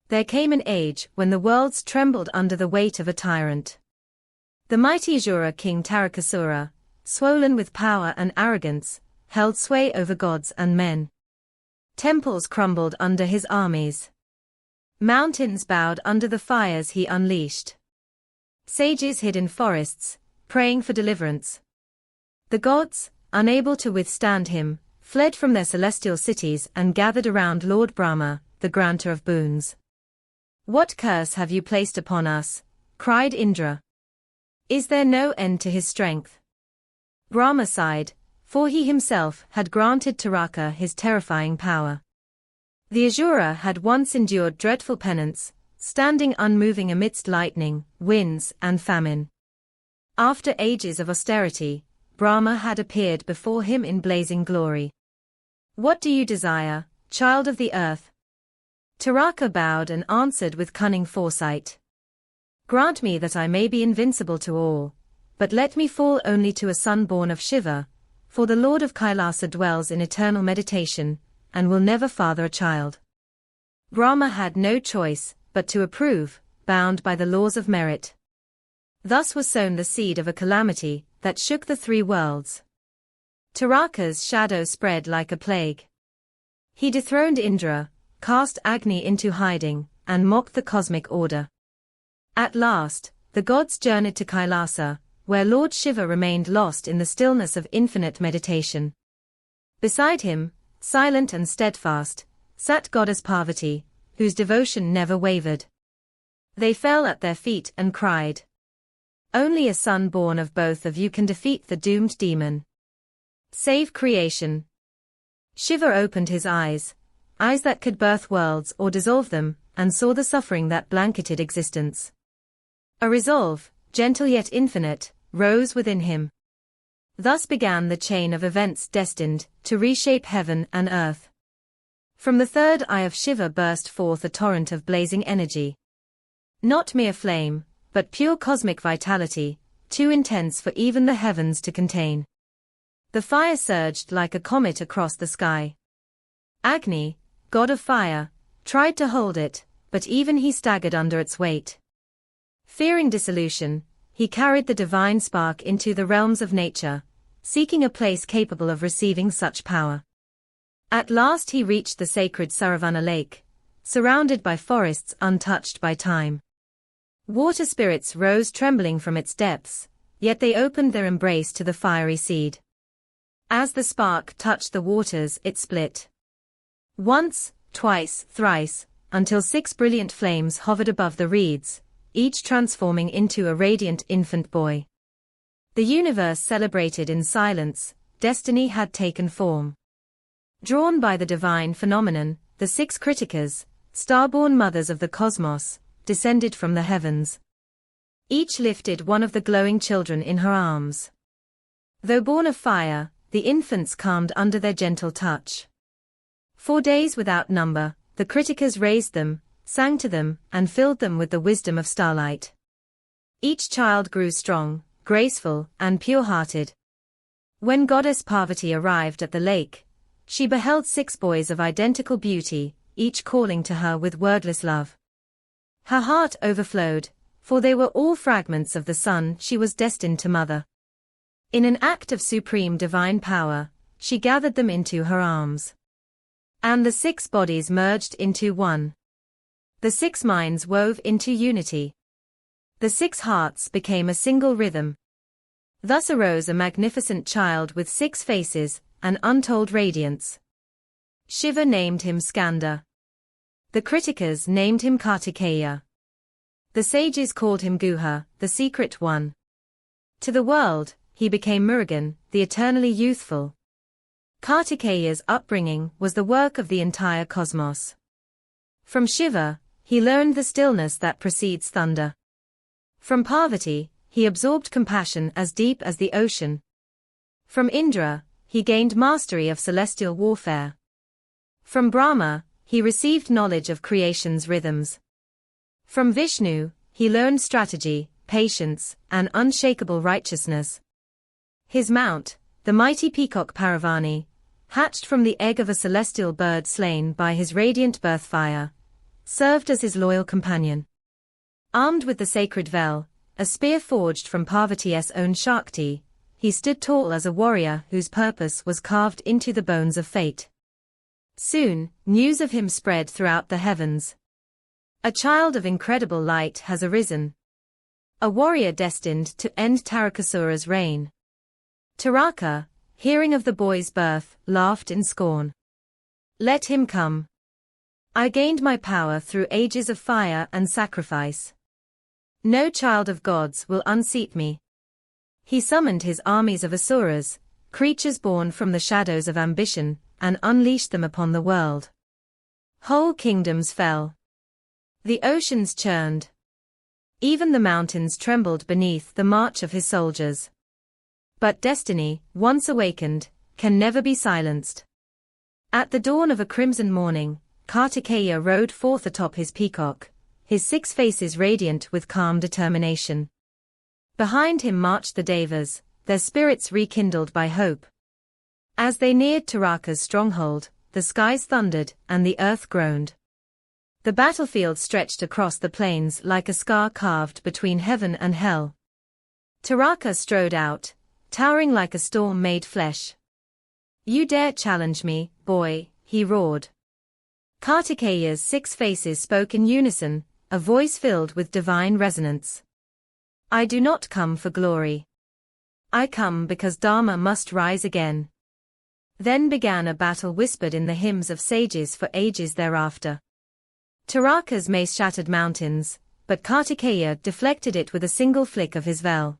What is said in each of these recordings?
There came an age when the worlds trembled under the weight of a tyrant. The mighty Asura king Tārakāsura, swollen with power and arrogance, held sway over gods and men. Temples crumbled under his armies. Mountains bowed under the fires he unleashed. Sages hid in forests, praying for deliverance. The gods, unable to withstand him, fled from their celestial cities and gathered around Lord Brahmā, the granter of boons. "What curse have you placed upon us?" cried Indra. "Is there no end to his strength?" Brahmā sighed, for he himself had granted Tāraka his terrifying power. The Asura had once endured dreadful penance, standing unmoving amidst lightning, winds, and famine. After ages of austerity, Brahmā had appeared before him in blazing glory. "What do you desire, child of the earth?" Tāraka bowed and answered with cunning foresight. "Grant me that I may be invincible to all, but let me fall only to a son born of Shiva, for the Lord of Kailasa dwells in eternal meditation, and will never father a child." Brahmā had no choice but to approve, bound by the laws of merit. Thus was sown the seed of a calamity that shook the three worlds. Tāraka's shadow spread like a plague. He dethroned Indra, cast Agni into hiding, and mocked the cosmic order. At last, the gods journeyed to Kailasa, where Lord Shiva remained lost in the stillness of infinite meditation. Beside him, silent and steadfast, sat goddess Pārvatī, whose devotion never wavered. They fell at their feet and cried, "Only a son born of both of you can defeat the doomed demon. Save creation." Shiva opened his eyes that could birth worlds or dissolve them, and saw the suffering that blanketed existence. A resolve, gentle yet infinite, rose within him. Thus began the chain of events destined to reshape heaven and earth. From the third eye of Shiva burst forth a torrent of blazing energy. Not mere flame, but pure cosmic vitality, too intense for even the heavens to contain. The fire surged like a comet across the sky. Agni, god of fire, tried to hold it, but even he staggered under its weight. Fearing dissolution, he carried the divine spark into the realms of nature, seeking a place capable of receiving such power. At last he reached the sacred Saravana Lake, surrounded by forests untouched by time. Water spirits rose trembling from its depths, yet they opened their embrace to the fiery seed. As the spark touched the waters, it split. Once, twice, thrice, until 6 brilliant flames hovered above the reeds, each transforming into a radiant infant boy. The universe celebrated in silence. Destiny had taken form. Drawn by the divine phenomenon, the 6 Krittikās, starborn mothers of the cosmos, descended from the heavens. Each lifted one of the glowing children in her arms. Though born of fire, the infants calmed under their gentle touch. For days without number, the Krittikās raised them, sang to them, and filled them with the wisdom of starlight. Each child grew strong, graceful, and pure-hearted. When goddess Pārvatī arrived at the lake, she beheld 6 boys of identical beauty, each calling to her with wordless love. Her heart overflowed, for they were all fragments of the son she was destined to mother. In an act of supreme divine power, she gathered them into her arms. And the 6 bodies merged into one. The 6 minds wove into unity. The 6 hearts became a single rhythm. Thus arose a magnificent child with 6 faces, an untold radiance. Shiva named him Skanda. The Krittikās named him Kārttikeya. The sages called him Guha, the secret one. To the world, he became Murugan, the eternally youthful. Karthikeya's upbringing was the work of the entire cosmos. From Shiva, he learned the stillness that precedes thunder. From Pārvatī, he absorbed compassion as deep as the ocean. From Indra, he gained mastery of celestial warfare. From Brahmā, he received knowledge of creation's rhythms. From Vishnu, he learned strategy, patience, and unshakable righteousness. His mount, the mighty peacock Pārvatī, hatched from the egg of a celestial bird slain by his radiant birth fire, served as his loyal companion. Armed with the sacred vel, a spear forged from Pārvātī's own Shakti, he stood tall as a warrior whose purpose was carved into the bones of fate. Soon, news of him spread throughout the heavens. A child of incredible light has arisen. A warrior destined to end Tārakāsura's reign. Tāraka, hearing of the boy's birth, laughed in scorn. Let him come. I gained my power through ages of fire and sacrifice. No child of gods will unseat me. He summoned his armies of asuras, creatures born from the shadows of ambition, and unleashed them upon the world. Whole kingdoms fell. The oceans churned. Even the mountains trembled beneath the march of his soldiers. But destiny, once awakened, can never be silenced. At the dawn of a crimson morning, Krittikās rode forth atop his peacock, his 6 faces radiant with calm determination. Behind him marched the Devas, their spirits rekindled by hope. As they neared Tāraka's stronghold, the skies thundered and the earth groaned. The battlefield stretched across the plains like a scar carved between heaven and hell. Tāraka strode out, towering like a storm made flesh. You dare challenge me, boy, he roared. Krittikās's 6 faces spoke in unison, a voice filled with divine resonance. I do not come for glory. I come because dharma must rise again. Then began a battle whispered in the hymns of sages for ages thereafter. Tāraka's mace shattered mountains, but Krittikāsa deflected it with a single flick of his vel.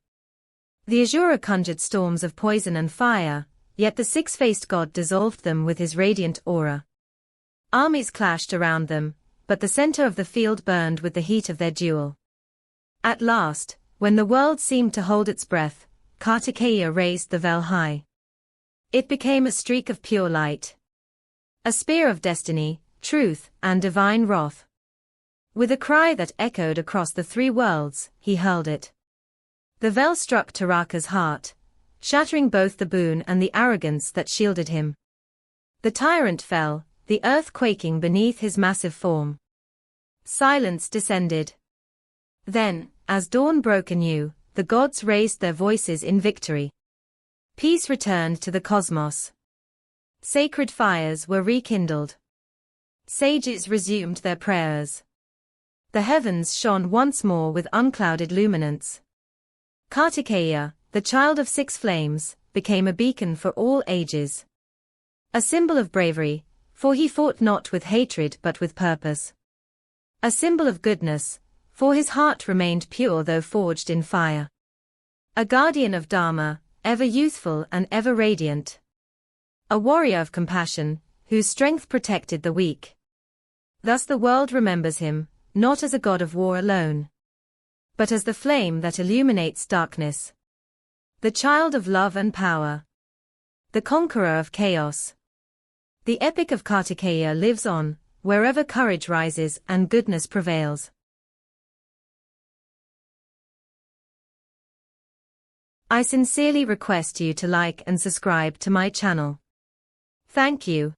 The asura conjured storms of poison and fire, yet the 6-faced god dissolved them with his radiant aura. Armies clashed around them, but the center of the field burned with the heat of their duel. At last, when the world seemed to hold its breath, Krittikāsa raised the vel high. It became a streak of pure light. A spear of destiny, truth, and divine wrath. With a cry that echoed across the 3 worlds, he hurled it. The vel struck Tāraka's heart, shattering both the boon and the arrogance that shielded him. The tyrant fell, the earth quaking beneath his massive form. Silence descended. Then, as dawn broke anew, the gods raised their voices in victory. Peace returned to the cosmos. Sacred fires were rekindled. Sages resumed their prayers. The heavens shone once more with unclouded luminance. Krittikāsa, the child of 6 flames, became a beacon for all ages. A symbol of bravery, for he fought not with hatred but with purpose. A symbol of goodness, for his heart remained pure though forged in fire. A guardian of dharma, ever youthful and ever radiant. A warrior of compassion, whose strength protected the weak. Thus the world remembers him, not as a god of war alone, but as the flame that illuminates darkness. The child of love and power. The conqueror of chaos. The epic of Krittikāsa lives on, wherever courage rises and goodness prevails. I sincerely request you to like and subscribe to my channel. Thank you.